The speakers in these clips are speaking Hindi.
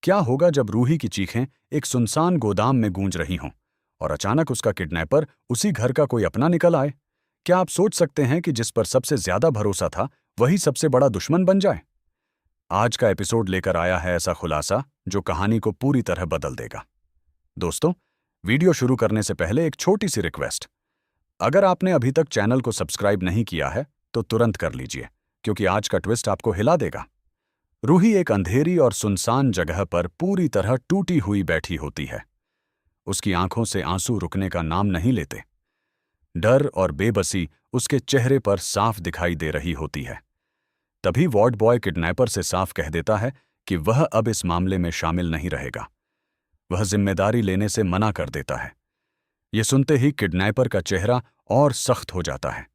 क्या होगा जब रूही की चीखें एक सुनसान गोदाम में गूंज रही हों और अचानक उसका किडनैपर उसी घर का कोई अपना निकल आए? क्या आप सोच सकते हैं कि जिस पर सबसे ज्यादा भरोसा था वही सबसे बड़ा दुश्मन बन जाए? आज का एपिसोड लेकर आया है ऐसा खुलासा जो कहानी को पूरी तरह बदल देगा। दोस्तों, वीडियो शुरू करने से पहले एक छोटी सी रिक्वेस्ट। अगर आपने अभी तक चैनल को सब्सक्राइब नहीं किया है तो तुरंत कर लीजिए, क्योंकि आज का ट्विस्ट आपको हिला देगा। रूही एक अंधेरी और सुनसान जगह पर पूरी तरह टूटी हुई बैठी होती है। उसकी आंखों से आंसू रुकने का नाम नहीं लेते। डर और बेबसी उसके चेहरे पर साफ दिखाई दे रही होती है। तभी वार्ड बॉय किडनैपर से साफ कह देता है कि वह अब इस मामले में शामिल नहीं रहेगा। वह जिम्मेदारी लेने से मना कर देता है। ये सुनते ही किडनैपर का चेहरा और सख्त हो जाता है।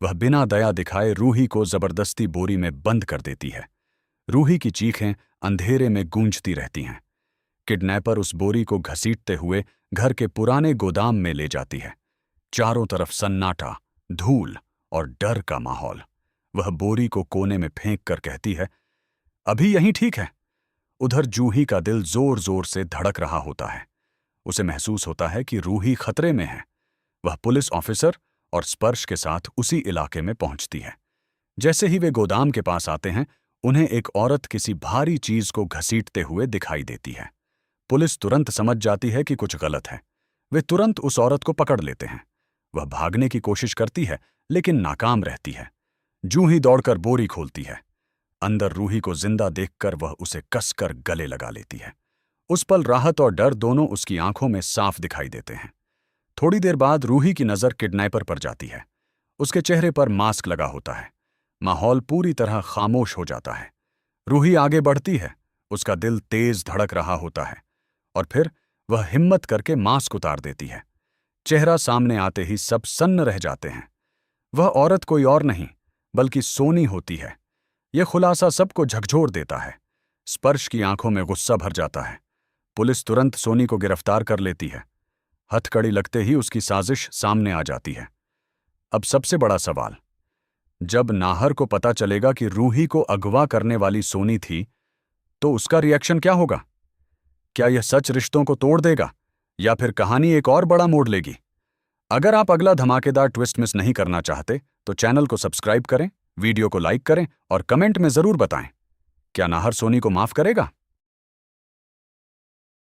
वह बिना दया दिखाए रूही को जबरदस्ती बोरी में बंद कर देती है। रूही की चीखें अंधेरे में गूंजती रहती हैं। किडनैपर उस बोरी को घसीटते हुए घर के पुराने गोदाम में ले जाती है। चारों तरफ सन्नाटा, धूल और डर का माहौल। वह बोरी को कोने में फेंक कर कहती है, अभी यहीं ठीक है। उधर जूही का दिल जोर जोर से धड़क रहा होता है। उसे महसूस होता है कि रूही खतरे में है। वह पुलिस ऑफिसर और स्पर्श के साथ उसी इलाके में पहुंचती है। जैसे ही वे गोदाम के पास आते हैं, उन्हें एक औरत किसी भारी चीज को घसीटते हुए दिखाई देती है। पुलिस तुरंत समझ जाती है कि कुछ गलत है। वे तुरंत उस औरत को पकड़ लेते हैं। वह भागने की कोशिश करती है, लेकिन नाकाम रहती है। जूही दौड़कर बोरी खोलती है। अंदर रूही को जिंदा देखकर वह उसे कसकर गले लगा लेती है। उस पल राहत और डर दोनों उसकी आंखों में साफ दिखाई देते हैं। थोड़ी देर बाद रूही की नजर किडनैपर पर जाती है। उसके चेहरे पर मास्क लगा होता है। माहौल पूरी तरह खामोश हो जाता है। रूही आगे बढ़ती है। उसका दिल तेज धड़क रहा होता है और फिर वह हिम्मत करके मास्क उतार देती है। चेहरा सामने आते ही सब सन्न रह जाते हैं। वह औरत कोई और नहीं बल्कि सोनी होती है। यह खुलासा सबको झकझोर देता है। स्पर्श की आंखों में गुस्सा भर जाता है। पुलिस तुरंत सोनी को गिरफ्तार कर लेती है। हथकड़ी लगते ही उसकी साजिश सामने आ जाती है। अब सबसे बड़ा सवाल, जब नाहर को पता चलेगा कि रूही को अगवा करने वाली सोनी थी, तो उसका रिएक्शन क्या होगा? क्या यह सच रिश्तों को तोड़ देगा या फिर कहानी एक और बड़ा मोड़ लेगी? अगर आप अगला धमाकेदार ट्विस्ट मिस नहीं करना चाहते तो चैनल को सब्सक्राइब करें, वीडियो को लाइक करें और कमेंट में जरूर बताएं, क्या नाहर सोनी को माफ करेगा?